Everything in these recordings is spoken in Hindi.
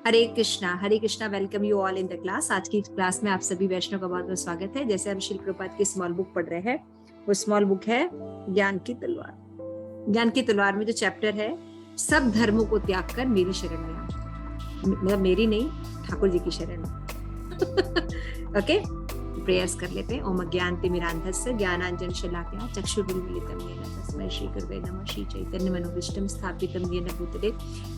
Hare Krishna, welcome you all in the class. आज की क्लास में आप सभी वैष्णव का बहुत बहुत स्वागत है। जैसे हम श्रील प्रभुपाद की स्मॉल बुक पढ़ रहे हैं, वो स्मॉल बुक है ज्ञान की तलवार। ज्ञान की तलवार में जो चैप्टर है, सब धर्मों को त्याग कर मेरी शरण में आओ। मतलब मेरी नहीं, ठाकुर जी की शरण में। ओके, प्रेयर्स कर लेते हैं। ओम अज्ञानतिमिरान्धस्य ज्ञानांजन शलाकया चक्षुरुन्मीलितं येन तस्मै श्री गुरुवे नमः। श्री चैतन्य मनोभीष्टं स्थापितं येन भूतले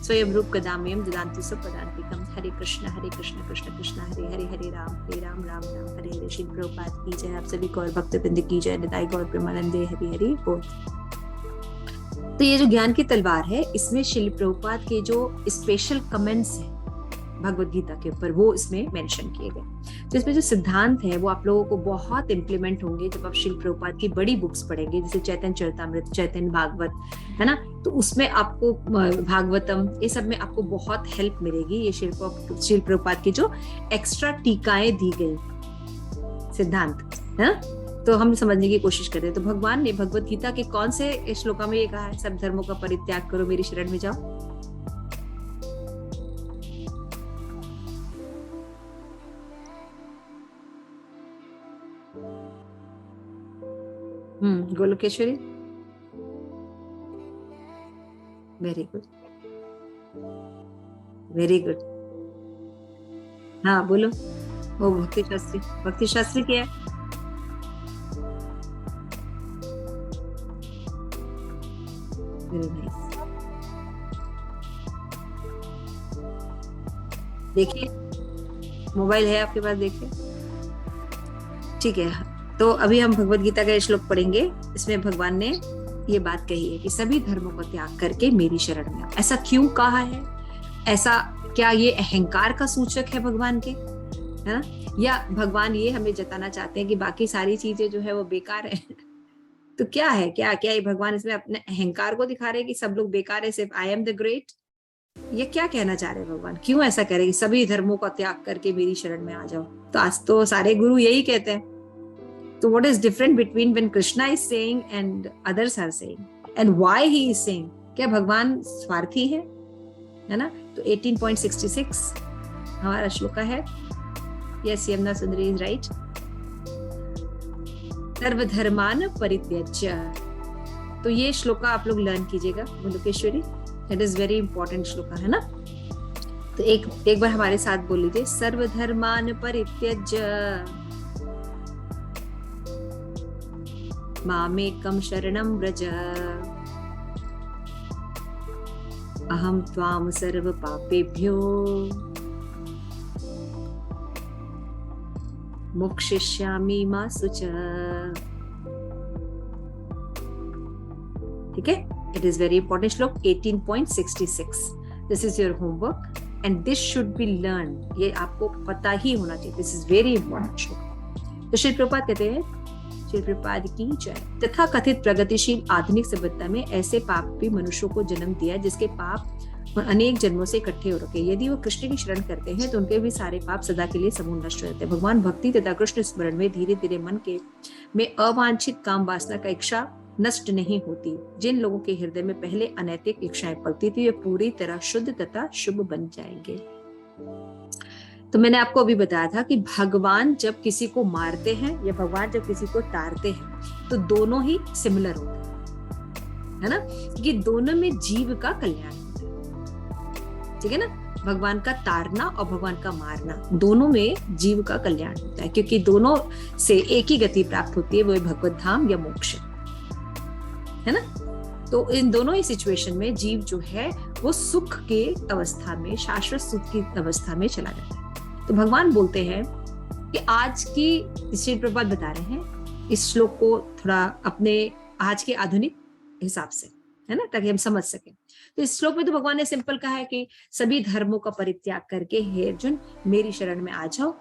स्वयं रूप कदामयं ददान्ति स्वपदान्तिकं। हरे कृष्ण कृष्ण कृष्ण हरे हरे, हरे राम राम राम हरे हरे। श्री प्रभुपाद की जय। आप सभी गौर भक्तवृंद की जय। निताई गौर प्रेमानंदे हरि हरि बोल। तो ये जो ज्ञान की तलवार है, इसमें श्रील प्रभुपाद के जो स्पेशल कमेंट्स हैं भगवत गीता के ऊपर, वो इसमें मेंशन किए गए। तो इसमें जो सिद्धांत है वो आप लोगों को बहुत इंप्लीमेंट होंगे जब आप श्रील प्रभुपाद की बड़ी बुक्स पढ़ेंगे, जैसे चैतन्य चरितामृत, चैतन्य भागवत, है ना। तो उसमें आपको भागवतम, ये सब में आपको बहुत हेल्प मिलेगी। ये श्रील प्रभुपाद की जो एक्स्ट्रा टीकाएं दी गई सिद्धांत है, तो हम समझने की कोशिश करते हैं। तो भगवान ने भगवत गीता के कौन से श्लोका में ये कहा है, सब धर्मों का परित्याग करो, मेरी शरण में जाओ? गोलोकेश्वरी, वेरी गुड, वेरी गुड। हाँ बोलो। वो भक्ति शास्त्री, भक्ति शास्त्री क्या है? Very nice. देखिए, मोबाइल है आपके पास, देखिए। ठीक है, तो अभी हम भगवत गीता का श्लोक पढ़ेंगे। इसमें भगवान ने ये बात कही है कि सभी धर्मों को त्याग करके मेरी शरण में आओ। ऐसा क्यों कहा है? ऐसा क्या ये अहंकार का सूचक है भगवान के, है ना? या भगवान ये हमें जताना चाहते हैं कि बाकी सारी चीजें जो है वो बेकार है? तो क्या है, क्या क्या ये भगवान इसमें अपने अहंकार को दिखा रहे हैं कि सब लोग बेकार है, सिर्फ आई एम द ग्रेट? ये क्या कहना चाह रहे हैं भगवान? क्यों ऐसा कह रहे हैं कि सभी धर्मों का त्याग करके मेरी शरण में आ जाओ? तो आज तो सारे गुरु यही कहते हैं। So what is different between when Krishna is saying and others are saying, and why he is saying? क्या भगवान स्वार्थी है ना? तो 18.66 हमारा श्लोक है। Yes, Yamuna Sundari is right. सर्वधर्मान परित्यज्य। तो ये श्लोका आप लोग लर्न कीजिएगा गोलोकेश्वरी, that is very important shloka, है ना। तो एक बार हमारे साथ बोल लीजिए, सर्वधर्मान परित्यज्य मामेकं शरणं व्रज, अहं त्वां सर्व पापेभ्यो मोक्षयिष्यामि मा शुच। ठीक है, इट इज वेरी इंपॉर्टेंट श्लोक 18.66। This is your homework and this should be learn. ये आपको पता ही होना चाहिए। दिस इज वेरी इंपॉर्टेंट श्लोक। तो श्री प्रभुपाद कहते हैं, श्री प्रभुपाद की जय। तथा कथित प्रगतिशील आधुनिक सभ्यता में ऐसे पापी मनुष्यों को जन्म दिया जिसके पाप अनेक जन्मों से इकट्ठे हो रखे। यदि वो कृष्ण की शरण करते हैं तो उनके भी सारे पाप सदा के लिए समूल नष्ट हो जाते हैं। भगवान भक्ति तथा कृष्ण स्मरण में धीरे धीरे मन के में अवांछित काम वासना का इच्छा नष्ट नहीं होती। जिन लोगों के हृदय में पहले अनैतिक इच्छाएं पलती थी, वे पूरी तरह शुद्ध तथा शुभ बन जाएंगे। तो मैंने आपको अभी बताया था कि भगवान जब किसी को मारते हैं या भगवान जब किसी को तारते हैं तो दोनों ही सिमिलर होते हैं, है ना, कि दोनों में जीव का कल्याण होता है। ठीक है ना, भगवान का तारना और भगवान का मारना, दोनों में जीव का कल्याण होता है, क्योंकि दोनों से एक ही गति प्राप्त होती है, वो भगवत धाम या मोक्ष, है ना। तो इन दोनों ही सिचुएशन में जीव जो है वो सुख के अवस्था में, शाश्वत सुख की अवस्था में चला जाता है। तो भगवान बोलते हैं कि आज की श्री प्रभुपाद बता रहे हैं इस श्लोक को थोड़ा अपने आज के आधुनिक हिसाब से, है ना, ताकि हम समझ सकें। तो इस श्लोक में तो भगवान ने सिंपल कहा है कि सभी धर्मों का परित्याग करके हे अर्जुन मेरी शरण में आ जाओ,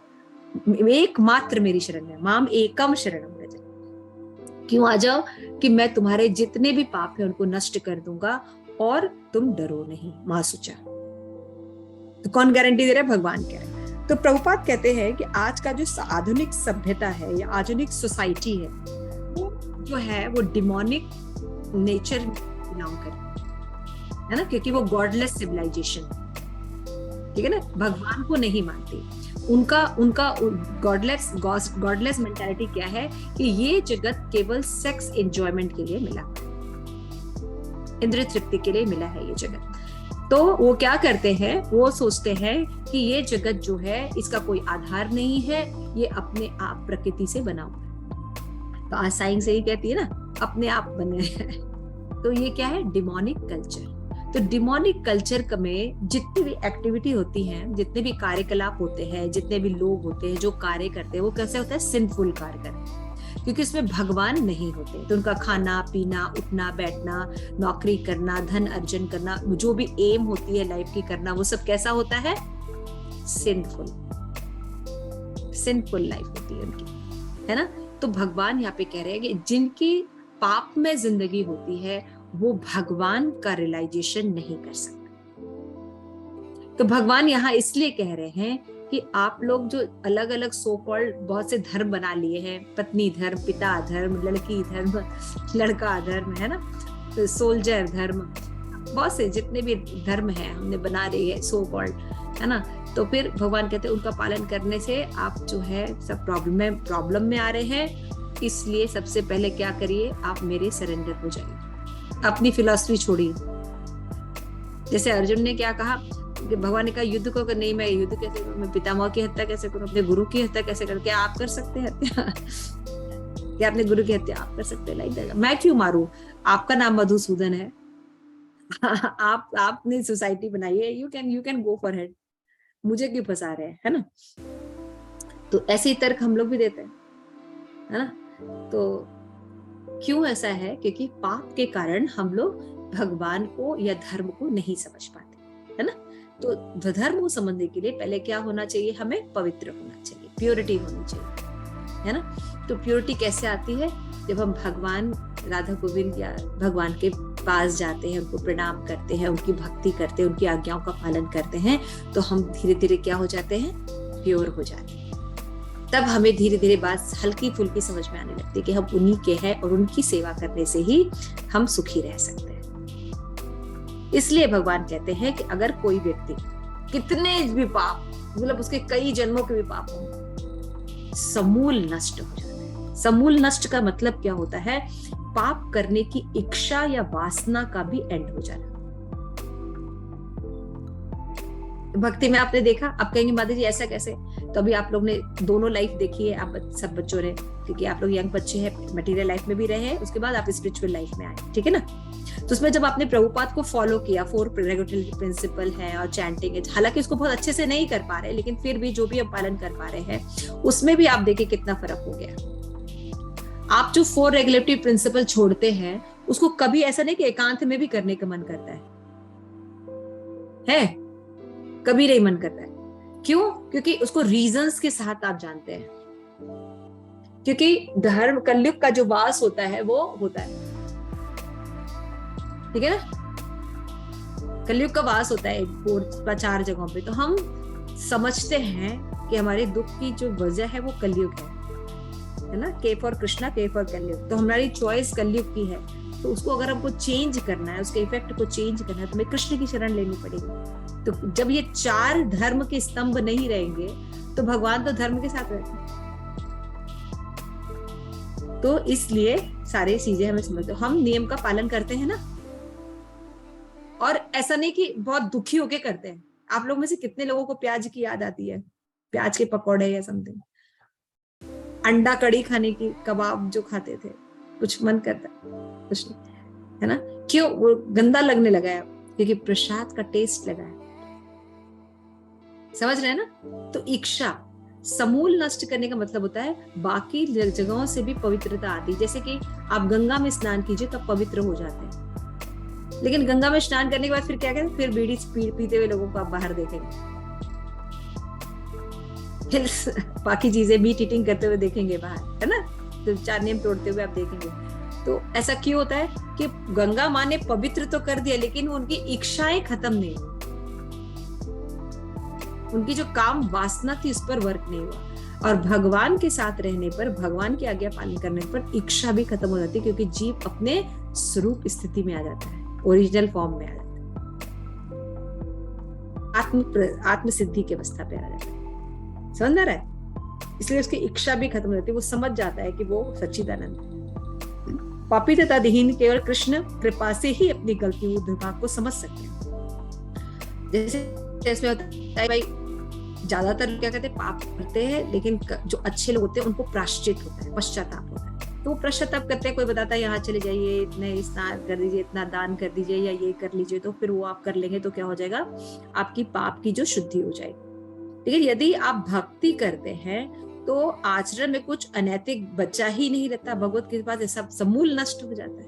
एकमात्र मेरी शरण में, माम एकम शरणम व्रज। क्यों आ जाओ? कि मैं तुम्हारे जितने भी पाप है उनको नष्ट कर दूंगा और तुम डरो नहीं, मां शुचा। तो कौन गारंटी दे रहा है? भगवान कह रहे हैं। तो प्रभुपाद कहते हैं कि आज का जो आधुनिक सभ्यता है या आधुनिक सोसाइटी है, वो जो है वो डिमोनिक नेचर बिलोंग करती है ना, क्योंकि वो गॉडलेस सिविलाइजेशन, ठीक है ना, भगवान को नहीं मानते। उनका उनका गॉडलेस मेंटालिटी क्या है कि ये जगत केवल सेक्स एंजॉयमेंट के लिए मिला, इंद्रिय तृप्ति के लिए मिला है ये जगत। तो वो क्या करते हैं, वो सोचते हैं कि ये जगत जो है इसका कोई आधार नहीं है, ये अपने आप प्रकृति से बना हुआ है। तो आज साइंस यही कहती है ना, अपने आप बने हैं। तो ये क्या है, डिमोनिक कल्चर। तो डिमोनिक कल्चर में जितनी भी एक्टिविटी होती है, जितने भी कार्यकलाप होते हैं, जितने भी लोग होते हैं जो कार्य करते हैं, वो कैसे होता है, सिंफुल कार्य करते हैं, क्योंकि इसमें भगवान नहीं होते। तो उनका खाना पीना, उठना बैठना, नौकरी करना, धन अर्जन करना, जो भी एम होती है लाइफ की करना, वो सब कैसा होता है, सिंफुल लाइफ होती है उनकी, है ना। तो भगवान यहाँ पे कह रहे हैं कि जिनकी पाप में जिंदगी होती है वो भगवान का रियलाइजेशन नहीं कर सकते। तो भगवान यहाँ इसलिए कह रहे हैं कि आप लोग जो अलग अलग सो कॉल्ड बहुत से धर्म बना लिए हैं, पत्नी धर्म, पिता धर्म, लड़की धर्म, लड़का धर्म, है ना, तो सोल्जर धर्म, बहुत से जितने भी धर्म हैं हमने बना रही है सो कॉल्ड, है ना। तो फिर भगवान कहते हैं उनका पालन करने से आप जो है सब प्रॉब्लम में आ रहे हैं। इसलिए सबसे पहले क्या करिए, आप मेरे सरेंडर हो जाइए, अपनी फिलॉसफी छोड़िए। जैसे अर्जुन ने क्या कहा कि भगवान ने कहा युद्ध को, नहीं मैं युद्ध कैसे करूं, मैं पितामह की हत्या कैसे करूं, अपने गुरु की हत्या कैसे करूं, क्या आप कर सकते हैं हत्या? क्या अपने गुरु की हत्या आप कर सकते हैं? लाइक मैं क्यों मारूं, आपका नाम मधुसूदन है। आपने सोसाइटी बनाई है, you can go for head, मुझे क्यों फंसा रहे हैं, है ना। तो ऐसे ही तर्क हम लोग भी देते हैं, है ना। तो क्यों ऐसा है, क्योंकि पाप के कारण हम लोग भगवान को या धर्म को नहीं समझ पाते, है ना। तो धर्म को समझने के लिए पहले क्या होना चाहिए, हमें पवित्र होना चाहिए, प्योरिटी होनी चाहिए, है ना। तो प्योरिटी कैसे आती है, जब हम भगवान राधा गोविंद या भगवान के पास जाते हैं, उनको प्रणाम करते हैं, उनकी भक्ति करते हैं, उनकी आज्ञाओं का पालन करते हैं, तो हम धीरे धीरे क्या हो जाते हैं, प्योर हो जाते हैं। तब हमें धीरे धीरे बात हल्की फुल्की समझ में आने लगती है कि हम उन्हीं के हैं और उनकी सेवा करने से ही हम सुखी रह सकते हैं। इसलिए भगवान कहते हैं कि अगर कोई व्यक्ति कितने भी पाप, मतलब उसके कई जन्मों के भी पाप हो, समूल नष्ट हो जाता है। समूल नष्ट का मतलब क्या होता है, पाप करने की इच्छा या वासना का भी एंड हो जाना। भक्ति में आपने देखा, आप कहेंगे माता जी ऐसा कैसे, तो अभी आप लोग ने दोनों लाइफ देखी है, आप सब बच्चों ने, क्योंकि आप लोग यंग बच्चे हैं, मटेरियल लाइफ में भी रहे हैं, उसके बाद आप स्पिरिचुअल लाइफ में आए, ठीक है ना। तो उसमें जब आपने प्रभुपाद को फॉलो किया, 4 रेगुलेटरी प्रिंसिपल है और चैंटिंग है, हालांकि उसको बहुत अच्छे से नहीं कर पा रहे, लेकिन फिर भी जो भी हम पालन कर पा रहे हैं उसमें भी आप देखिए कितना फर्क हो गया। आप जो 4 रेगुलेटरी प्रिंसिपल छोड़ते हैं, उसको कभी ऐसा नहीं कि एकांत में भी करने का मन करता है? कभी नहीं मन करता है। क्यों? क्योंकि उसको रीजंस के साथ आप जानते हैं, क्योंकि धर्म कलयुग का जो वास होता है वो होता है, ठीक है ना। कलयुग का वास होता है 4 जगहों पे, तो हम समझते हैं कि हमारे दुख की जो वजह है वो कलयुग है ना। के फॉर कृष्णा, के फॉर कलयुग। तो हमारी चॉइस कलयुग की है, तो उसको अगर हमको चेंज करना है, उसके इफेक्ट को चेंज करना है, तो हमें कृष्ण की शरण लेनी पड़ेगी। तो जब ये 4 धर्म के स्तंभ नहीं रहेंगे तो भगवान तो धर्म के साथ रहते हैं। तो इसलिए सारी चीजें हमें समझते, हम नियम का पालन करते हैं ना, और ऐसा नहीं कि बहुत दुखी होके करते हैं। आप लोग में से कितने लोगों को प्याज की याद आती है, प्याज के पकौड़े या समथिंग, अंडा कड़ी खाने की, कबाब जो खाते थे, कुछ मन करता है? कुछ नहीं, है ना। क्यों? वो गंदा लगने लगा है, क्योंकि प्रसाद का टेस्ट लगा है। समझ रहे हैं ना। तो इच्छा समूल नष्ट करने का मतलब होता है बाकी जगहों से भी पवित्रता आती है। जैसे कि आप गंगा में स्नान कीजिए तब पवित्र हो जाते हैं, लेकिन गंगा में स्नान करने के बाद फिर क्या करें, फिर बीड़ी पीते हुए लोगों को आप बाहर देखेंगे, फिर बाकी चीजें मीट ईटिंग करते हुए देखेंगे बाहर, है ना। तो 4 नियम तोड़ते हुए आप देखेंगे। तो ऐसा क्यों होता है कि गंगा माँ ने पवित्र तो कर दिया, लेकिन उनकी इच्छाएं खत्म नहीं हुई, उनकी जो काम वासना थी उस पर वर्क नहीं हुआ। और भगवान के साथ रहने पर, भगवान की आज्ञा पालन करने पर इच्छा भी खत्म हो जाती है, क्योंकि जीव अपने स्वरूप स्थिति में आ जाता है, ओरिजिनल फॉर्म में आ जाता है, आत्म सिद्धि की अवस्था पे आ जाता है। समझ आ रहा है? इसलिए उसकी इच्छा भी खत्म हो जाती है, वो समझ जाता है कि वो सच्चिदानंद है। पापी तथा दीन केवल कृष्ण कृपा से ही अपनी गलती दुर्भाग्य को समझ सकते हैं। जैसे इसमें होता है भाई, ज्यादातर क्या कहते हैं, पाप करते हैं, लेकिन जो अच्छे लोग होते हैं उनको प्रायश्चित होता है, पश्चाताप होता है। तो वो पश्चाताप करते हैं, कोई बताता है यहाँ चले जाइए, इतने स्नान कर दीजिए, इतना दान कर दीजिए, या ये कर लीजिए, तो फिर वो आप कर लेंगे तो क्या हो जाएगा, आपकी पाप की जो शुद्धि हो जाएगी। लेकिन यदि आप भक्ति करते हैं तो आचरण में कुछ अनैतिक बचा ही नहीं रहता, भगवत कृपा से सब समूल नष्ट हो जाता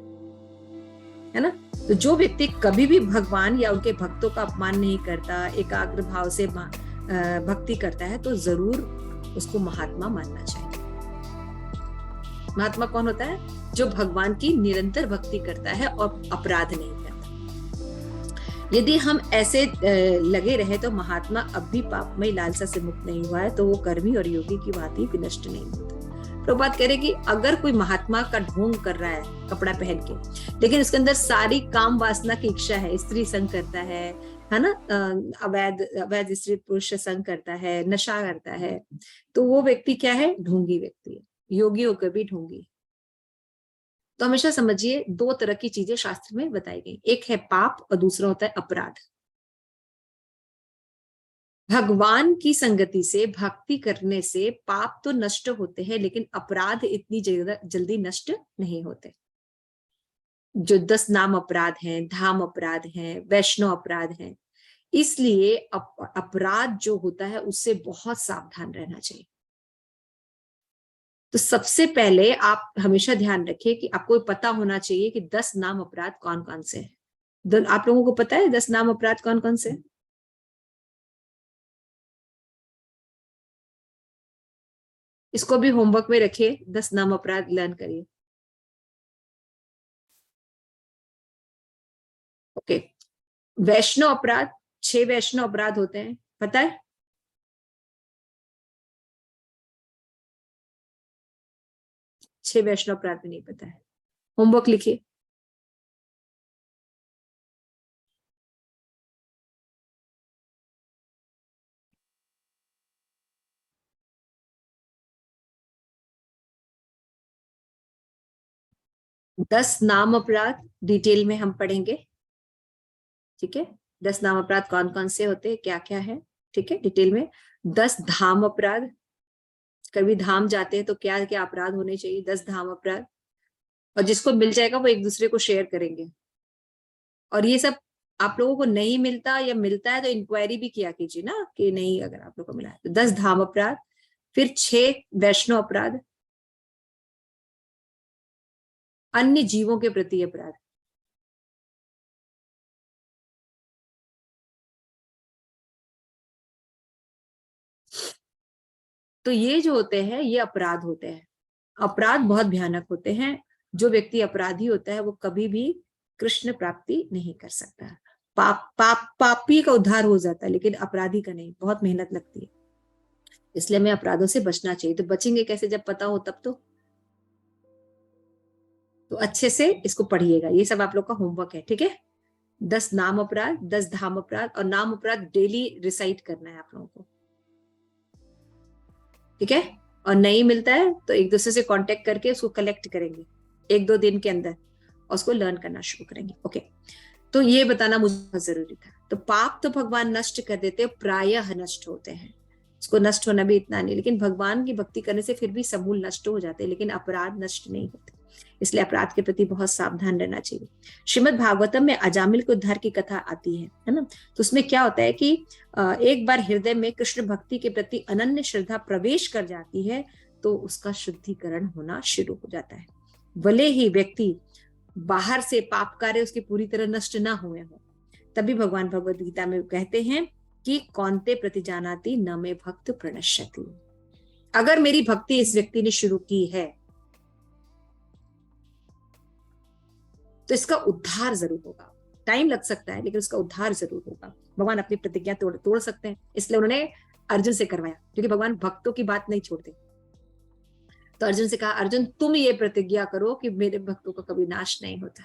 है ना। तो जो व्यक्ति कभी भी भगवान या उनके भक्तों का अपमान नहीं करता, एकाग्र भाव से भक्ति करता है, तो जरूर उसको महात्मा मानना चाहिए। महात्मा कौन होता है? जो भगवान की निरंतर भक्ति करता है और अपराध नहीं करता। यदि हम ऐसे लगे रहे तो महात्मा अब भी पापमय लालसा से मुक्त नहीं हुआ है, तो वो कर्मी और योगी की भांति विनष्ट नहीं होता। प्रभुपाद कह रहे कि अगर कोई महात्मा का ढोंग कर रहा है कपड़ा पहन के, लेकिन उसके अंदर सारी काम वासना की इच्छा है, स्त्री संग करता है ना, अवैध स्त्री पुरुष संग करता है, नशा करता है, तो वो व्यक्ति क्या है? ढोंगी व्यक्ति है। योगी होकर भी ढोंगी। तो हमेशा समझिए, दो तरह की चीजें शास्त्र में बताई गई, एक है पाप और दूसरा होता है अपराध। भगवान की संगति से, भक्ति करने से पाप तो नष्ट होते हैं, लेकिन अपराध इतनी जल्दी नष्ट नहीं होते। जो 10 नाम अपराध हैं, धाम अपराध हैं, वैष्णव अपराध हैं, इसलिए अपराध जो होता है उससे बहुत सावधान रहना चाहिए। तो सबसे पहले आप हमेशा ध्यान रखिए कि आपको पता होना चाहिए कि 10 नाम अपराध कौन कौन से हैं। आप लोगों को पता है 10 नाम अपराध कौन कौन से? इसको भी होमवर्क में रखिए, 10 नाम अपराध लर्न करिए। ओके, वैष्णव अपराध, 6 वैष्णव अपराध होते हैं, पता है? 6 वैष्णव अपराध में नहीं पता है? होमवर्क लिखिए। दस नाम अपराध डिटेल में हम पढ़ेंगे, ठीक है? 10 नाम अपराध कौन कौन से होते हैं, क्या क्या है, ठीक है, डिटेल में। 10 धाम अपराध, कभी धाम जाते हैं तो क्या क्या अपराध होने चाहिए, 10 धाम अपराध। और जिसको मिल जाएगा वो एक दूसरे को शेयर करेंगे। और ये सब आप लोगों को नहीं मिलता या मिलता है तो इंक्वायरी भी किया कीजिए ना, कि नहीं अगर आप लोगों को मिला है तो। 10 धाम अपराध, फिर 6 वैष्णव अपराध, अन्य जीवों के प्रति अपराध, तो ये जो होते हैं ये अपराध होते हैं। अपराध बहुत भयानक होते हैं। जो व्यक्ति अपराधी होता है वो कभी भी कृष्ण प्राप्ति नहीं कर सकता। पापी का उद्धार हो जाता है, लेकिन अपराधी का नहीं, बहुत मेहनत लगती है। इसलिए हमें अपराधों से बचना चाहिए। तो बचेंगे कैसे? जब पता हो तब तो अच्छे से इसको पढ़िएगा। ये सब आप लोग का होमवर्क है, ठीक है? 10 नाम अपराध, 10 धाम अपराध, और नाम अपराध डेली रिसाइट करना है आप लोगों को, ठीक है? और नहीं मिलता है तो एक दूसरे से कांटेक्ट करके उसको कलेक्ट करेंगे 1-2 दिन के अंदर, और उसको लर्न करना शुरू करेंगे। ओके, तो ये बताना मुझे बहुत जरूरी था। तो पाप तो भगवान नष्ट कर देते, प्रायः नष्ट होते हैं, उसको नष्ट होना भी इतना नहीं, लेकिन भगवान की भक्ति करने से फिर भी समूल नष्ट हो जाते हैं, लेकिन अपराध नष्ट नहीं होते। इसलिए अपराध के प्रति बहुत सावधान रहना चाहिए। श्रीमद् भागवतम में अजामिल के उद्धार की कथा आती है ना। तो उसमें क्या होता है कि एक बार हृदय में कृष्ण भक्ति के प्रति अनन्य श्रद्धा प्रवेश कर जाती है तो उसका शुद्धिकरण होना शुरू हो जाता है। भले ही व्यक्ति बाहर से पाप कार्य उसके पूरी तरह नष्ट ना हुए हो, तभी भगवान भगवद गीता में कहते हैं कि कौनते प्रतिजानाति न मे भक्त प्रणश्यति। अगर मेरी भक्ति इस व्यक्ति ने शुरू की है तो इसका उद्धार जरूर होगा। टाइम लग सकता है लेकिन उसका उद्धार जरूर होगा। भगवान अपनी प्रतिज्ञा तोड़ सकते हैं, इसलिए उन्होंने अर्जुन से करवाया, क्योंकि भगवान भक्तों की बात नहीं छोड़ते। तो अर्जुन से कहा, अर्जुन तुम ये प्रतिज्ञा करो कि मेरे भक्तों का कभी नाश नहीं होता।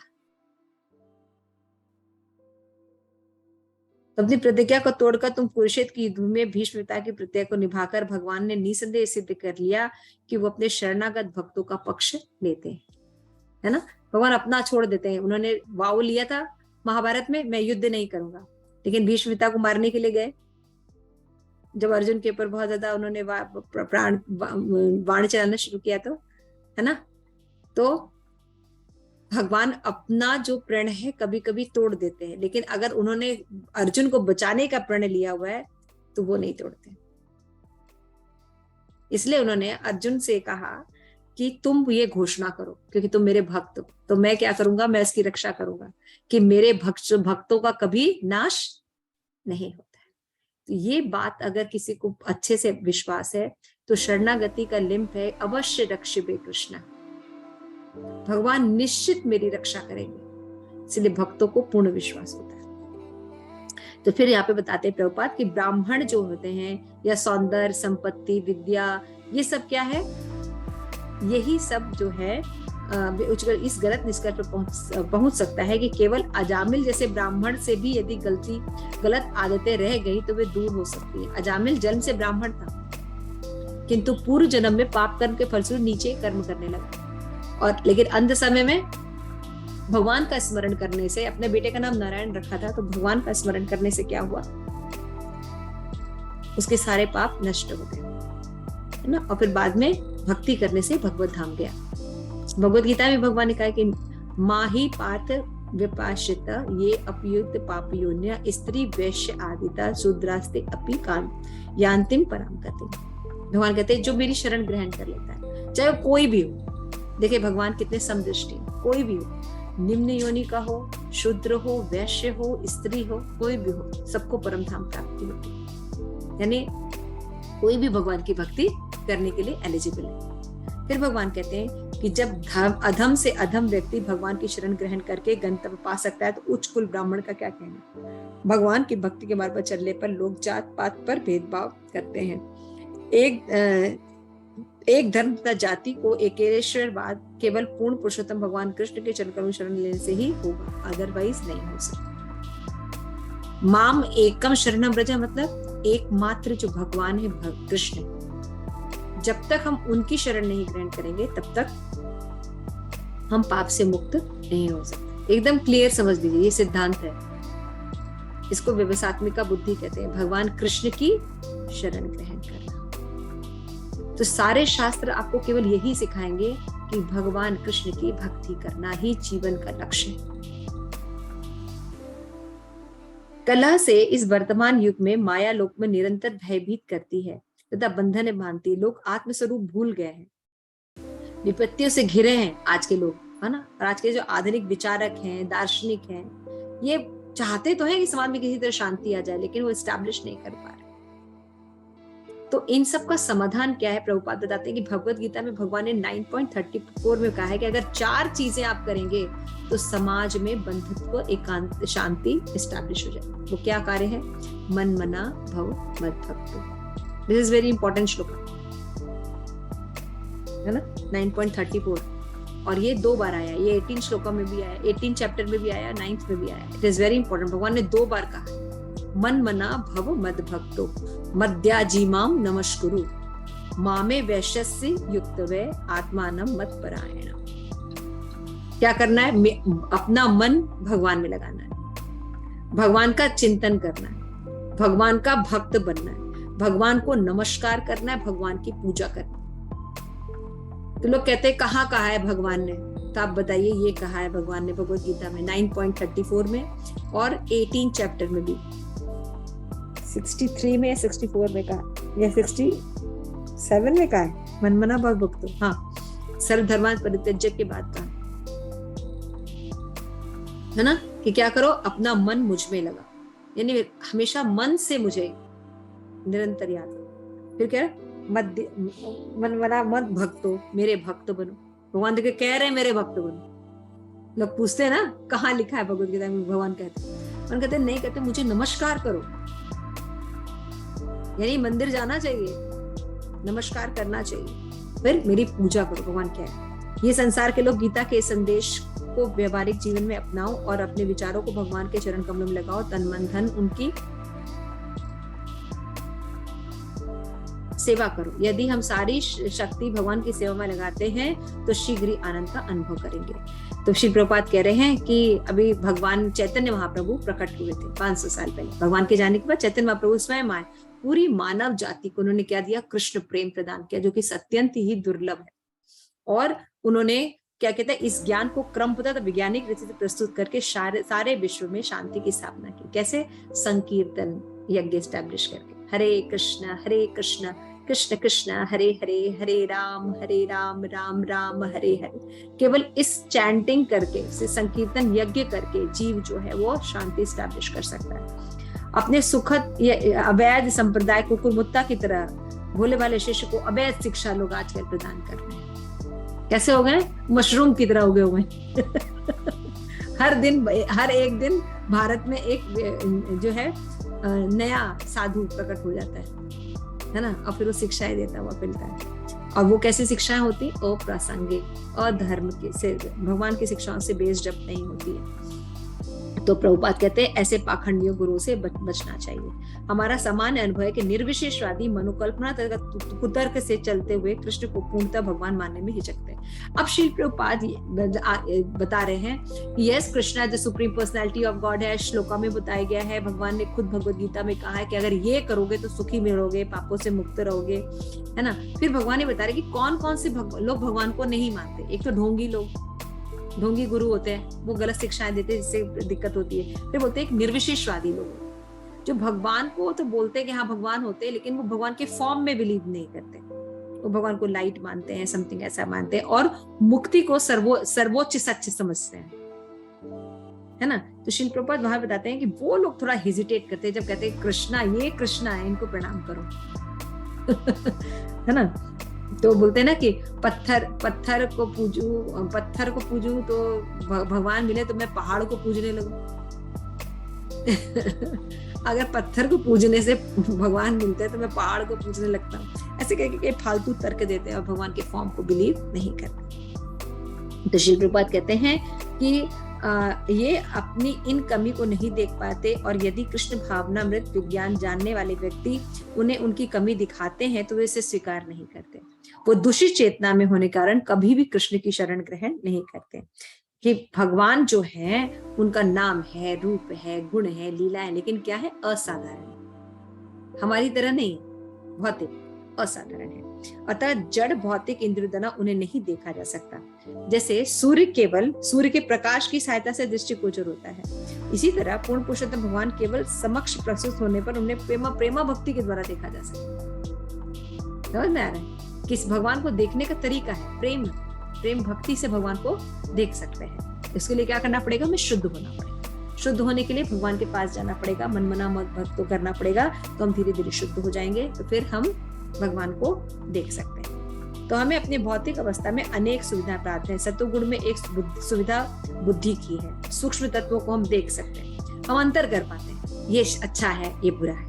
अपनी प्रतिज्ञा को तोड़कर तुम कुरुक्षेत्र की युद्ध में भीष्म पिता की प्रतिज्ञा को निभाकर भगवान ने निसंदेह सिद्ध कर लिया कि वो अपने शरणागत भक्तों का पक्ष लेते हैं, है ना। भगवान अपना छोड़ देते हैं। उन्होंने वाव लिया था महाभारत में, मैं युद्ध नहीं करूंगा, लेकिन भीष्म पिता को मारने के लिए गए। जब अर्जुन के ऊपर बहुत ज्यादा उन्होंने बाण चलाना शुरू किया, तो है ना, तो भगवान अपना जो प्रण है कभी कभी तोड़ देते हैं, लेकिन अगर उन्होंने अर्जुन को बचाने का प्रण लिया हुआ है तो वो नहीं तोड़ते। इसलिए उन्होंने अर्जुन से कहा कि तुम ये घोषणा करो, क्योंकि तुम मेरे भक्त हो, तो मैं क्या करूंगा, मैं इसकी रक्षा करूंगा कि मेरे भक्तों का कभी नाश नहीं होता है। तो ये बात अगर किसी को अच्छे से विश्वास है तो शरणागति का लिंब है अवश्य रक्षिबे कृष्ण, भगवान निश्चित मेरी रक्षा करेंगे। इसलिए भक्तों को पूर्ण विश्वास होता है। तो फिर यहाँ पे बताते हैं प्रभुपाद कि ब्राह्मण जो होते हैं या सौंदर्य, संपत्ति, विद्या, ये सब क्या है, यही सब जो है इस गलत निष्कर्ष पर पहुंच सकता है कि केवल अजामिल जैसे ब्राह्मण से भी यदि गलत आदतें रह गई तो वे दूर हो सकती है। अजामिल जन्म से ब्राह्मण था, किंतु पूर्व जन्म में पाप कर्म के फलस्वरूप नीचे कर्म करने लगा, और लेकिन अंत समय में भगवान का स्मरण करने से, अपने बेटे का नाम नारायण रखा था, तो भगवान का स्मरण करने से क्या हुआ, उसके सारे पाप नष्ट हो गए, है ना। और फिर बाद में भक्ति करने से भगवत धाम गया। भगवत गीता में भगवान ने कहा कि माही पार्थ विपाशित ये अपयुक्त पापयोन्य स्त्री वैश्य आदिता शूद्रास्ते अपि कान यांतिम पराम गति। भगवान कहते हैं जो मेरी शरण ग्रहण कर लेता है, चाहे वो कोई भी हो, देखिए भगवान कितने समदृष्टि, कोई भी हो, निम्न योनि का हो, शूद्र हो, वैश्य हो, स्त्री हो, कोई भी हो, सबको परम धाम प्राप्ति होती है। यानी कोई भी भगवान की भक्ति करने के लिए एलिजिबल है। फिर भगवान कहते हैं कि जब अधम से अधम व्यक्ति भगवान की शरण ग्रहण करके गंतव्य पा सकता है, तो उच्च कुल ब्राह्मण का क्या कहना। भगवान की भक्ति के मार्ग पर चलने पर लोग जात पात पर भेदभाव करते हैं। एक धर्म तथा जाति को एकेश्वरवाद केवल पूर्ण पुरुषोत्तम भगवान कृष्ण के चरण शरण लेने से ही होगा, अदरवाइज नहीं हो सकता। माम एकम शरणम व्रज, मतलब एकमात्र जो भगवान है कृष्ण, जब तक हम उनकी शरण नहीं ग्रहण करेंगे तब तक हम पाप से मुक्त नहीं हो सकते। एकदम क्लियर समझ लीजिए, ये सिद्धांत है, इसको व्यवसात्मिका बुद्धि कहते हैं, भगवान कृष्ण की शरण ग्रहण करना। तो सारे शास्त्र आपको केवल यही सिखाएंगे कि भगवान कृष्ण की भक्ति करना ही जीवन का लक्ष्य है। कला से इस वर्तमान युग में माया लोक में निरंतर भयभीत करती है तथा बंधन बांधती। लोग आत्मस्वरूप भूल गए हैं, विपत्तियों से घिरे हैं आज के लोग, है ना। और आज के जो आधुनिक विचारक हैं, दार्शनिक हैं, ये चाहते तो हैं कि समाज में किसी तरह शांति आ जाए, लेकिन वो एस्टैब्लिश नहीं कर पा रहे। तो इन सब का समाधान क्या है, प्रभुपाद बताते हैं कि भगवत गीता में भगवान ने 9.34 में कहा है कि अगर 4 चीजें आप करेंगे तो समाज में बंधुत्व, एकांत, शांति एस्टैब्लिश हो जाएगी। वो क्या कार्य है, मन मना भव मद भक्तो। दिस इज वेरी इंपॉर्टेंट श्लोक है ना, 9.34, और ये 2 बार आया, ये 18 श्लोकों में भी आया, 18 चैप्टर में भी आया, 9th में भी आया। इट इज वेरी इंपॉर्टेंट, भगवान ने 2 बार कहा, मन मना भव मद भक्तो मद्याजीमाम नमस्कुरु मामे वैश्यस्य युक्तवे आत्मानम मत परायण। क्या करना है, अपना मन भगवान में लगाना है, भगवान का चिंतन करना है, भगवान का भक्त बनना है, भगवान को नमस्कार करना है, भगवान की पूजा करना है। तो लोग कहते हैं कहाँ कहा है भगवान ने, तो आप बताइए ये कहा है भगवान ने भगवत गीता में 9.34 में और 18 चैप्टर में भी, 63 में या 64 में कहा या 67 में कहा है, मनमना भव भक्तो, हाँ, सर्व धर्मान् परित्यज्य के बाद कहा है ना, कि क्या करो, अपना मन मुझ में लगा, यानी हमेशा मन से मुझे निरंतर याद करो। फिर क्या है, मनमना मत भक्तो, मेरे भक्त बनो। भगवान देखे कह रहे हैं मेरे भक्त बनो। लोग पूछते हैं ना कहाँ लिखा है भगवत गीता में, भगवान कहते हैं, कहते नहीं, कहते मुझे नमस्कार करो, यानी मंदिर जाना चाहिए, नमस्कार करना चाहिए, फिर मेरी पूजा करो। भगवान क्या है, ये संसार के लोग गीता के संदेश को व्यवहारिक जीवन में अपनाओ और अपने विचारों को भगवान के चरण कमलों में लगाओ। तन मन धन उनकी सेवा करो। यदि हम सारी शक्ति भगवान की सेवा में लगाते हैं तो शीघ्र ही आनंद का अनुभव करेंगे। तो श्री प्रभुपाद कह रहे हैं कि अभी भगवान चैतन्य महाप्रभु प्रकट हुए थे 500 साल पहले। भगवान के जाने के बाद चैतन्य महाप्रभु स्वयं आए, पूरी मानव जाति को उन्होंने क्या दिया? कृष्ण प्रेम प्रदान किया, जो कि अत्यंत ही दुर्लभ है। और उन्होंने क्या कहते हैं, इस ज्ञान को क्रमबद्ध वैज्ञानिक रीति से प्रस्तुत करके सारे विश्व में शांति की स्थापना की। कैसे? संकीर्तन यज्ञ स्टैब्लिश करके, हरे कृष्ण कृष्ण कृष्ण हरे हरे, हरे राम राम राम हरे हरे। केवल इस चैंटिंग करके, संकीर्तन यज्ञ करके जीव जो है वो शांति स्टैब्लिश कर सकता है। अपने सुखद अवैध संप्रदाय को कुरमुत्ता की तरह भोले भाले शिष्य को अवैध शिक्षा लोग आजकल प्रदान कर रहे हैं। कैसे हो गए? मशरूम की तरह उगे हुए हर एक दिन भारत में एक जो है नया साधु प्रकट हो जाता है ना, और फिर वो शिक्षाएं देता हुआ मिलता है। और वो कैसी शिक्षाएं होती? अप्रासंगिक, अधर्म के से, भगवान की शिक्षाओं से बेस्ड अप नहीं होती है। तो प्रभुपाद कहते हैं ऐसे पाखंडियों गुरु से बचना चाहिए। हमारा सामान्य अनुभव है कि निर्विशेषवादी मनोकल्पना तथा कुतर्क से चलते हुए कृष्ण को पूर्णतः भगवान मानने में हिचकते हैं। अब श्री प्रभुपाद बता रहे हैं yes, Krishna the supreme personality of God है, श्लोका में बताया गया है। भगवान ने खुद भगवद गीता में कहा है कि अगर ये करोगे तो सुखी मिलोगे, पापों से मुक्त रहोगे, है ना। फिर भगवान ने बता रहे कि कौन कौन से लोग भगवान को नहीं मानते। एक तो ढोंगी लोग, ढोंगी गुरु होते हैं, वो गलत शिक्षाएं देते हैं जिससे दिक्कत होती है। फिर बोलते हैं एक निर्विशेषवादी लोग, जो भगवान को तो बोलते हैं कि हाँ भगवान होते हैं, लेकिन वो भगवान के फॉर्म में बिलीव नहीं करते। वो भगवान को लाइट मानते हैं, समथिंग ऐसा मानते हैं, और मुक्ति को सर्वोच्च सत्य समझते हैं, है ना। तो श्रील प्रभुपाद वहां बताते हैं कि वो लोग थोड़ा हेजिटेट करते हैं जब कहते हैं कृष्णा, ये कृष्णा है, इनको प्रणाम करो है ना। तो बोलते हैं ना कि पत्थर को पूजूं तो भगवान मिले, तो मैं पहाड़ को पूजने लगूं अगर पत्थर को पूजने से भगवान मिलते हैं तो मैं पहाड़ को पूजने लगता हूँ। ऐसे कह फालतू तर्क देते हैं और भगवान के फॉर्म को बिलीव नहीं करते। तो श्री प्रभुपाद कहते हैं कि ये अपनी इन कमी को नहीं देख पाते, और यदि कृष्ण भावनामृत विज्ञान जानने वाले व्यक्ति उन्हें उनकी कमी दिखाते हैं तो वे इसे स्वीकार नहीं करते। वो दूषित चेतना में होने कारण कभी भी कृष्ण की शरण ग्रहण नहीं करते। कि भगवान जो है उनका नाम है, रूप है, गुण है, लीला है, लेकिन क्या है? असाधारण, हमारी तरह नहीं, भौतिक असाधारण है। अतः जड़ भौतिक इंद्रियद्वारा उन्हें नहीं देखा जा सकता। जैसे सूर्य केवल सूर्य के प्रकाश की सहायता से दृष्टिगोचर होता है, इसी तरह पूर्ण पुरुषोत्तम भगवान केवल समक्ष प्रस्तुत होने पर उन्हें प्रेमा भक्ति के द्वारा देखा जा सकता है। समझ में आ रहा है? किस भगवान को देखने का तरीका है प्रेम भक्ति से भगवान को देख सकते हैं। इसके लिए क्या करना पड़ेगा? हमें शुद्ध होना पड़ेगा। शुद्ध होने के लिए भगवान के पास जाना पड़ेगा, मन मना मत भक्त करना पड़ेगा, तो हम धीरे धीरे शुद्ध हो जाएंगे, तो फिर हम भगवान को देख सकते हैं। तो हमें अपनी भौतिक अवस्था में अनेक सुविधाएं प्राप्त है। सत्वगुण में एक सुविधा बुद्धि की है, सूक्ष्म तत्वों को हम देख सकते हैं, हम अंतर कर पाते हैं, ये अच्छा है, ये बुरा है।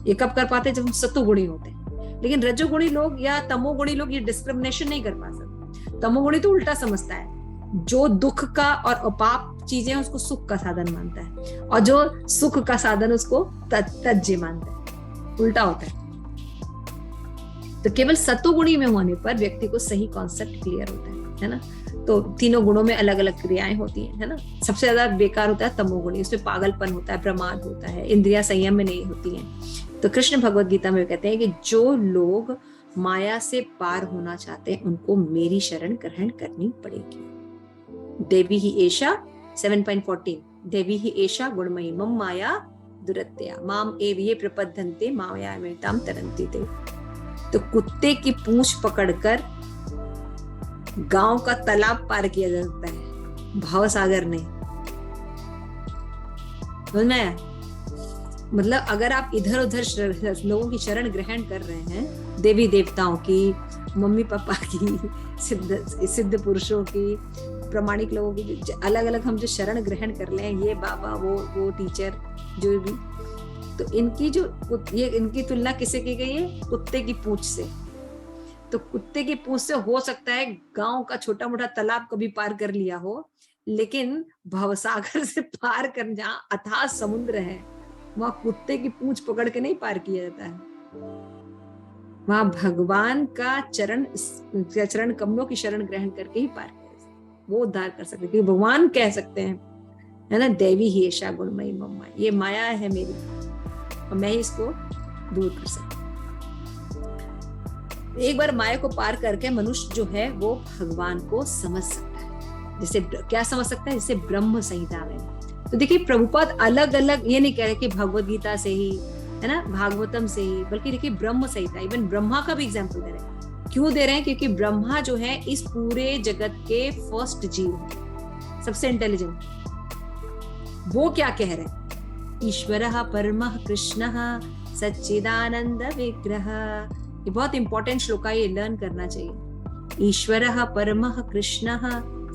ये कब कर पाते हैं? जब हम सत्वगुणी होते हैं। लेकिन रजोगुणी लोग या तमोगुणी लोग ये डिस्क्रिमिनेशन नहीं कर पा सकते। तमोगुणी तो उल्टा समझता है, जो दुख का और अपाप चीजें उसको सुख का साधन मानता है, और जो सुख का साधन उसको तज्ज्य मानता है, उल्टा होता है। तो केवल सत्वगुणी में होने पर व्यक्ति को सही कॉन्सेप्ट क्लियर होता है ना। तो तीनों गुणों में अलग अलग क्रियाएं होती हैं, है ना। सबसे ज्यादा बेकार होता है तमोगुणी, उसमें पागलपन होता है, प्रमाद होता है, इंद्रियां संयम में नहीं होती हैं। तो कृष्ण भगवद गीता में कहते हैं कि जो लोग माया से पार होना चाहते हैं उनको मेरी शरण ग्रहण करनी पड़ेगी। देवी ही एषा 7.14 देवी ही एषा गुणमयी मम माया दुरत्या माम एव ये प्रपद्यन्ते मायामेतां तरन्ति ते। तो कुत्ते की पूंछ पकड़कर गांव का तालाब पार किया जा सकता है, भाव सागर नहीं। समझ में आया? मतलब अगर आप इधर उधर लोगों की शरण ग्रहण कर रहे हैं, देवी देवताओं की, मम्मी पापा की, सिद्ध पुरुषों की, प्रामाणिक लोगों की, अलग अलग हम जो शरण ग्रहण कर ले, ये बाबा, वो टीचर, जो भी, तो इनकी तुलना किससे की गई है? कुत्ते की पूंछ से। तो कुत्ते की पूंछ से हो सकता है गांव का छोटा मोटा तालाब कभी पार कर लिया हो, लेकिन भवसागर से पार कर, जहाँ अथाह समुद्र है, वहां कुत्ते की पूंछ पकड़ के नहीं पार किया जाता है। वहां भगवान का चरण कमलों की शरण ग्रहण करके ही पार किया, वो उद्धार कर सकते, क्योंकि भगवान कह सकते हैं, है ना, देवी ही ऐशा गुणमयी मम्मा, ये माया है मेरी और मैं ही इसको दूर कर सकती। एक बार माया को पार करके मनुष्य जो है वो भगवान को समझ सकता है। जैसे क्या समझ सकता है? जैसे ब्रह्म संहिता में। तो देखिए प्रभुपाद अलग अलग ये नहीं कह रहे कि भगवत गीता से ही, है ना, भागवतम से ही, बल्कि देखिए ब्रह्म संहिता, इवन ब्रह्मा का भी एग्जाम्पल दे रहे हैं। क्यों दे रहे हैं? क्योंकि ब्रह्मा जो है इस पूरे जगत के फर्स्ट जीव है, सबसे इंटेलिजेंट। वो क्या कह रहे हैं? ईश्वरः परमः कृष्णः सच्चिदानंद विग्रह। ये बहुत इंपॉर्टेंट श्लोक है, ये लर्न करना चाहिए। ईश्वरः परमः कृष्णः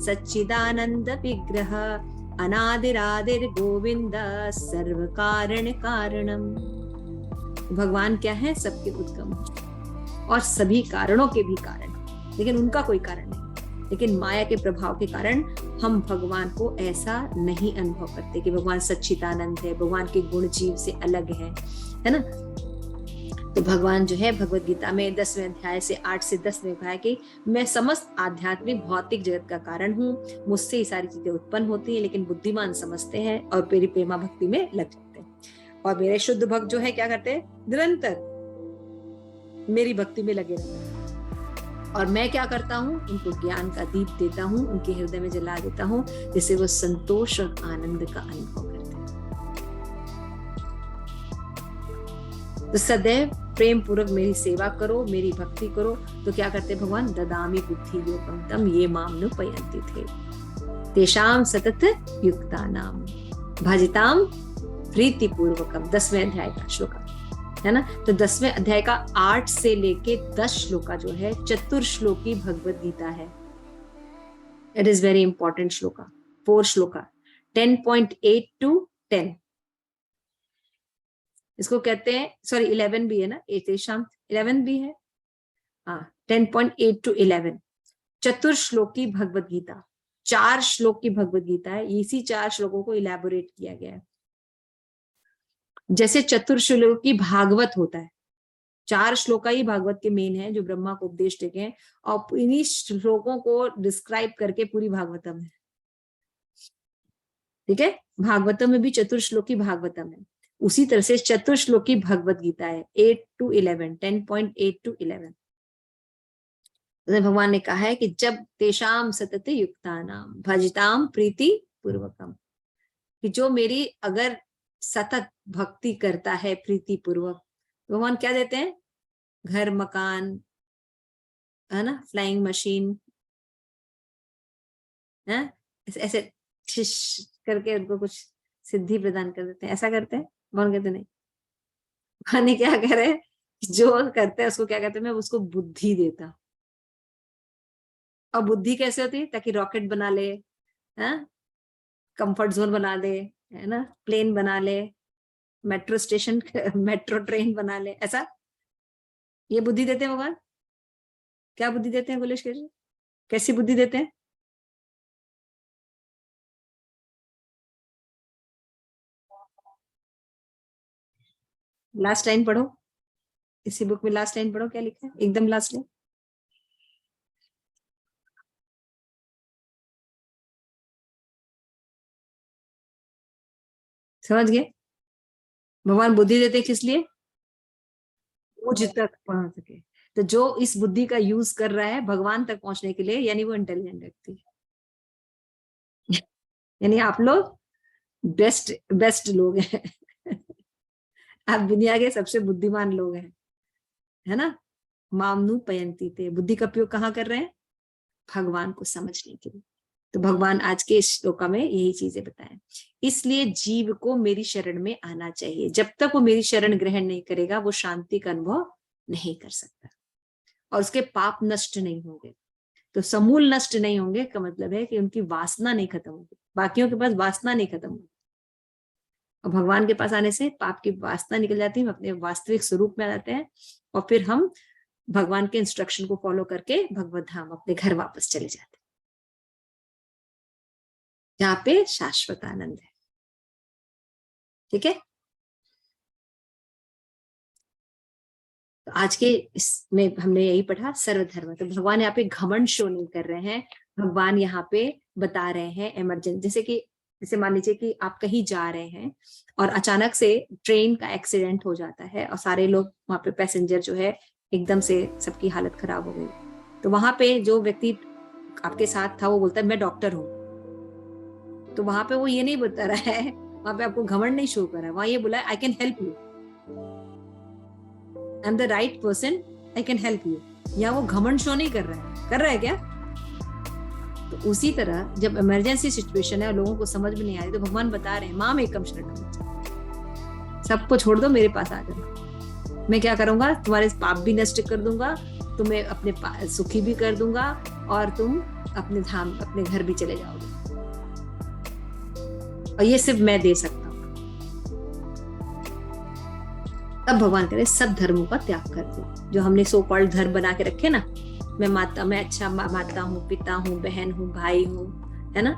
सच्चिदानंद विग्रह अनादिरादिर गोविंद सर्व कारण कारणम। भगवान क्या है? सबके उद्गम और सभी कारणों के भी कारण, लेकिन उनका कोई कारण नहीं। लेकिन माया के प्रभाव के कारण हम भगवान को ऐसा नहीं अनुभव करते कि भगवान सच्चिदानंद है, भगवान के गुण जीव से अलग है ना। तो भगवान जो है भगवत गीता में 10वें अध्याय से 8 से 10 में कहा है कि मैं समस्त आध्यात्मिक भौतिक जगत का कारण हूँ, मुझसे ये सारी चीजें उत्पन्न होती हैं, लेकिन बुद्धिमान समझते हैं और मेरी प्रेमा भक्ति में लग जाते हैं। और मेरे शुद्ध भक्त जो है क्या करते हैं? निरंतर मेरी भक्ति में लगे रहते हैं। और मैं क्या करता हूँ? उनको ज्ञान का दीप देता हूँ, उनके हृदय में जला देता हूँ, जिससे वो संतोष और आनंद का अनुभव करते हैं। तो सदैव प्रेम पूर्वक मेरी सेवा करो, मेरी भक्ति करो। तो क्या करते भगवान? ददामी बुद्धि योगम तम ये मामनुपयन्ति थे तेषाम सतत युक्तानाम भजताम प्रीति पूर्वकम। 10वें अध्याय का श्लोक है ना। तो 10वें अध्याय का 8 से लेके 10 श्लोका जो है चतुर्श्लोकी भगवत गीता है। It is very important shloka, 4 shloka, 10.8 to 10। इसको कहते हैं, सॉरी 11 भी है ना, 11 भी है, हाँ 10.8 to 11 चतुर्श्लोकी भगवत गीता। 4 श्लोक की भगवत गीता है, इसी 4 श्लोकों को इलेबोरेट किया गया है। जैसे चतुर्श्लोकी भागवत होता है, 4 श्लोका ही भागवत के मेन है जो ब्रह्मा को उपदेश देते हैं, और इन्हीं श्लोकों को डिस्क्राइब करके पूरी भागवतम है। ठीक है, भागवतम में भी चतुर्श्लोकी भागवतम है, उसी तरह से चतुर्श्लोकी भगवत गीता है 8 to 11, 10.8 to 11। भगवान ने कहा है कि जब तेषाम सतत युक्तानाम भजताम प्रीति पूर्वकम, कि जो मेरी अगर सतत भक्ति करता है प्रीति पूर्वक, भगवान क्या देते हैं? घर, मकान, है ना, फ्लाइंग मशीन, है ऐसे करके उनको कुछ सिद्धि प्रदान कर देते हैं। ऐसा करते हैं? भगवान कहते नहीं। भगवान क्या कह रहे हैं? जो करते हैं उसको क्या कहते हैं? मैं उसको बुद्धि देता। और बुद्धि कैसे होती है? ताकि रॉकेट बना ले, कंफर्ट जोन बना दे, है ना, प्लेन बना ले, मेट्रो स्टेशन मेट्रो ट्रेन बना ले, ऐसा ये बुद्धि देते हैं भगवान। क्या बुद्धि देते हैं बोले? कैसी बुद्धि देते हैं? लास्ट लाइन पढ़ो, इसी बुक में लास्ट लाइन पढ़ो, क्या लिखा है एकदम लास्ट लाइन। समझ गए? भगवान बुद्धि देते किस लिए? मुझ तक पहुंच सके। तो जो इस बुद्धि का यूज कर रहा है भगवान तक पहुंचने के लिए, यानी वो इंटेलिजेंट व्यक्ति है। यानी आप लोग बेस्ट बेस्ट लोग हैं। आप दुनिया के सबसे बुद्धिमान लोग हैं, है ना। मामनु पयंती थे, बुद्धि का उपयोग कहाँ कर रहे हैं? भगवान को समझने के लिए। तो भगवान आज के इस श्लोका में यही चीजें बताएं। इसलिए जीव को मेरी शरण में आना चाहिए। जब तक वो मेरी शरण ग्रहण नहीं करेगा, वो शांति का अनुभव नहीं कर सकता और उसके पाप नष्ट नहीं होंगे। तो समूल नष्ट नहीं होंगे का मतलब है कि उनकी वासना नहीं खत्म होगी। बाकियों के पास वासना नहीं खत्म होगी, और भगवान के पास आने से पाप की वासना निकल जाती है, हम अपने वास्तविक स्वरूप में आ जाते हैं, और फिर हम भगवान के इंस्ट्रक्शन को फॉलो करके भगवत धाम अपने घर वापस चले जाते हैं। जहाँ पे शाश्वत आनंद है। ठीक है, तो आज के इसमें हमने यही पढ़ा सर्वधर्म। तो भगवान यहाँ पे घमंड शो नहीं कर रहे हैं, भगवान यहाँ पे बता रहे हैं इमरजेंसी, जैसे मान लीजिए कि आप कहीं जा रहे हैं और अचानक से ट्रेन का एक्सीडेंट हो जाता है और सारे लोग वहां पे पैसेंजर जो है एकदम से सबकी हालत खराब हो गई, तो वहां पे जो व्यक्ति आपके साथ था वो बोलता है मैं डॉक्टर हूँ, तो वहां पे वो ये नहीं बता रहा है, वहां पे आपको घमंड नहीं शो कर रहा है, वहां ये बोला I can help you, I am the right person, I can help you. या वो घमंड शो नहीं कर रहा है, कर रहा है क्या? तो उसी तरह जब इमरजेंसी सिचुएशन है और लोगों को समझ में नहीं आ रही, तो भगवान बता रहे हैं माम एकम शरणम, सबको छोड़ दो, मेरे पास आ जाओ, मैं क्या करूंगा, तुम्हारे पाप भी नष्ट कर दूंगा, तुम्हें अपने सुखी भी कर दूंगा, और तुम अपने धाम अपने घर भी चले जाओगे, और ये सिर्फ मैं दे सकता हूँ। तब भगवान करे सब धर्मों का त्याग कर दो, जो हमने सो कॉल्ड धर्म बना के रखे ना, मैं अच्छा माता हूँ, पिता हूँ, बहन हूँ, भाई हूँ, है ना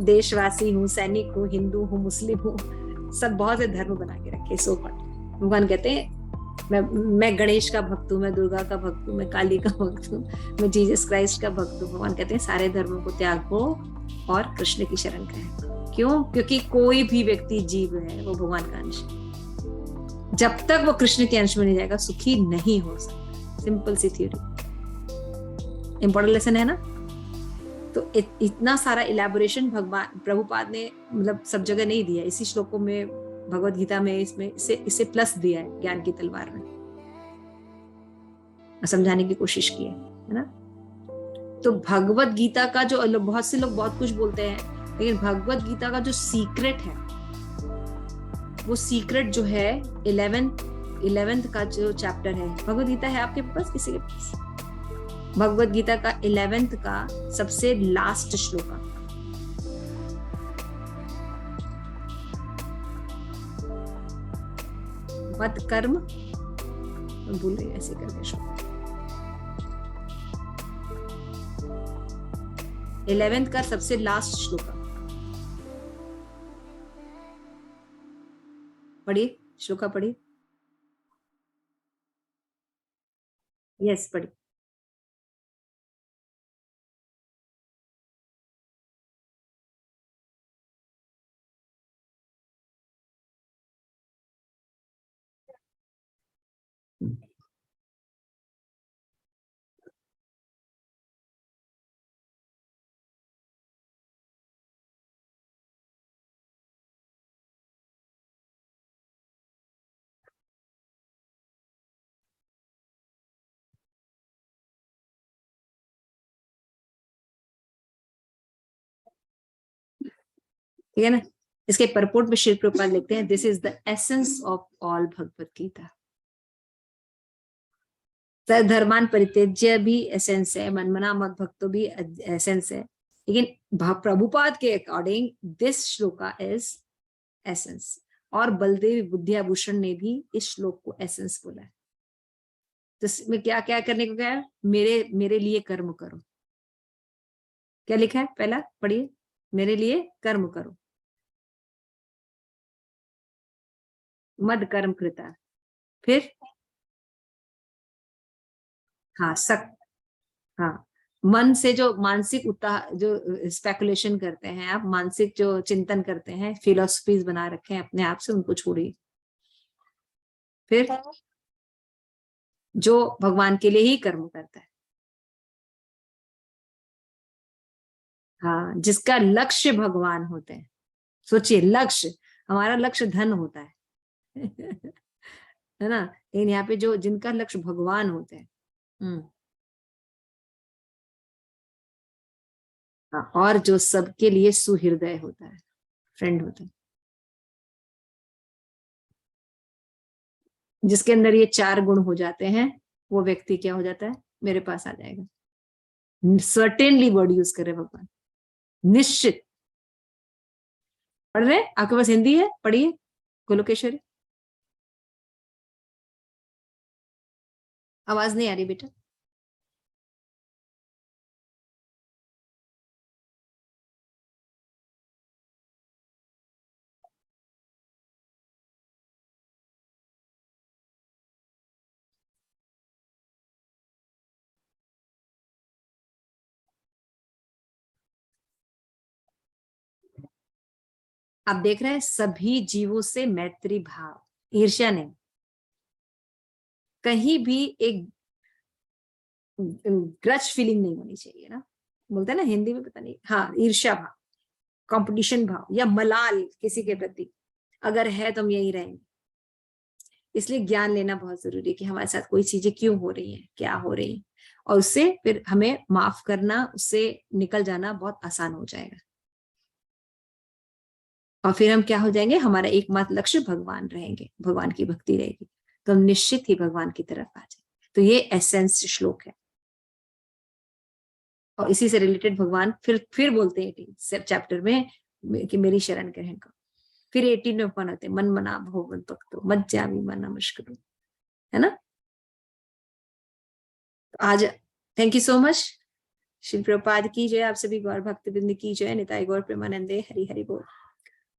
देशवासी हूँ, सैनिक हूँ, हिंदू हूँ, मुस्लिम हूँ, सब बहुत से धर्म बना के रखे सो कॉल्ड। भगवान कहते हैं मैं गणेश का भक्त हूँ, मैं दुर्गा का भक्त हूँ, मैं काली का भक्त हूँ, मैं जीसस क्राइस्ट का भक्त हूँ। भगवान कहते हैं सारे धर्मों को त्यागो और कृष्ण की शरण कहे। क्यों? क्योंकि कोई भी व्यक्ति जीव है वो भगवान का अंश है, जब तक वो कृष्ण के अंश में नहीं जाएगा सुखी नहीं हो सकता। सिंपल सी थ्योरी, इंपॉर्टेंट लेसन है ना। तो इतना सारा इलेबोरेशन भगवान प्रभुपाद ने मतलब सब जगह नहीं दिया, इसी श्लोकों में भगवत गीता में इसमें इसे प्लस दिया है ज्ञान की तलवार में, समझाने की कोशिश की है ना। तो भगवत गीता का जो बहुत से लोग बहुत कुछ बोलते हैं, लेकिन भगवत गीता का जो सीक्रेट है, वो सीक्रेट जो है 11th का जो चैप्टर है, भगवत गीता है आपके पास, किसी के पास? भगवत गीता का 11th का सबसे लास्ट श्लोक, मत कर्म, भूल रही ऐसे करके श्लोक 11th का सबसे लास्ट श्लोक पढ़िए, श्लोका पढ़िए। यस पढ़िए। ठीक है ना। इसके परपोर्ट में श्री प्रभुपाद लिखते हैं this is the essence of all Bhagavad Gita. धर्मान परित्यज्य भी एसेंस है, मनमना मत भक्तो भी एसेंस है, लेकिन प्रभुपाद के according this shloka is essence. और बलदेव बुद्धियाभूषण ने भी इस श्लोक को एसेंस बोला है। तो इसमें क्या क्या करने को क्या है? मेरे लिए कर्म करो। क्या लिखा है? पहला पढ़िए, मेरे लिए कर्म करो, मद कर्म कृता। फिर हाँ सक, हाँ मन से जो मानसिक उत्साह जो स्पेकुलेशन करते हैं आप, मानसिक जो चिंतन करते हैं, फिलोसफीज बना रखे हैं अपने आप से, उनको छोड़िए। फिर जो भगवान के लिए ही कर्म करता है, हाँ जिसका लक्ष्य भगवान होते हैं। सोचिए लक्ष्य, हमारा लक्ष्य धन होता है है ना, लेकिन यहाँ पे जो जिनका लक्ष्य भगवान होते हैं, हाँ, और जो सबके लिए सुहृदय होता है, फ्रेंड होता है, जिसके अंदर ये 4 गुण हो जाते हैं, वो व्यक्ति क्या हो जाता है? मेरे पास आ जाएगा। सर्टेनली वर्ड यूज करे भगवान, निश्चित। पढ़ रहे? आपके पास हिंदी है, पढ़िए गोलोकेश्वरी। आवाज नहीं आ रही बेटा। आप देख रहे हैं सभी जीवों से मैत्री भाव, ईर्ष्या नहीं, कहीं भी एक ग्रज फीलिंग नहीं होनी चाहिए ना, बोलते हैं ना हिंदी में, पता नहीं, हाँ, ईर्ष्या भाव, कंपटीशन भाव या मलाल किसी के प्रति अगर है तो हम यही रहेंगे। इसलिए ज्ञान लेना बहुत जरूरी है कि हमारे साथ कोई चीजें क्यों हो रही हैं, क्या हो रही हैं, और उससे फिर हमें माफ करना, उससे निकल जाना बहुत आसान हो जाएगा। और फिर हम क्या हो जाएंगे, हमारा एकमात्र लक्ष्य भगवान रहेंगे, भगवान की भक्ति रहेगी, तो हम निश्चित ही भगवान की तरफ आ जाएंगे। तो ये एसेंस श्लोक है, और इसी से रिलेटेड भगवान फिर बोलते हैं 18 चैप्टर में कि मेरी शरण ग्रहण करो। फिर 18 में अपन होते हैं मन मना भगवत भक्तो मत जामी मन नमस्कार, है ना। आज thank you so much. Shri Prabhupada की जय, आप सभी गौर भक्तवृंद की जय, निताई गौर प्रेमानंदे, हरि हरि बोल।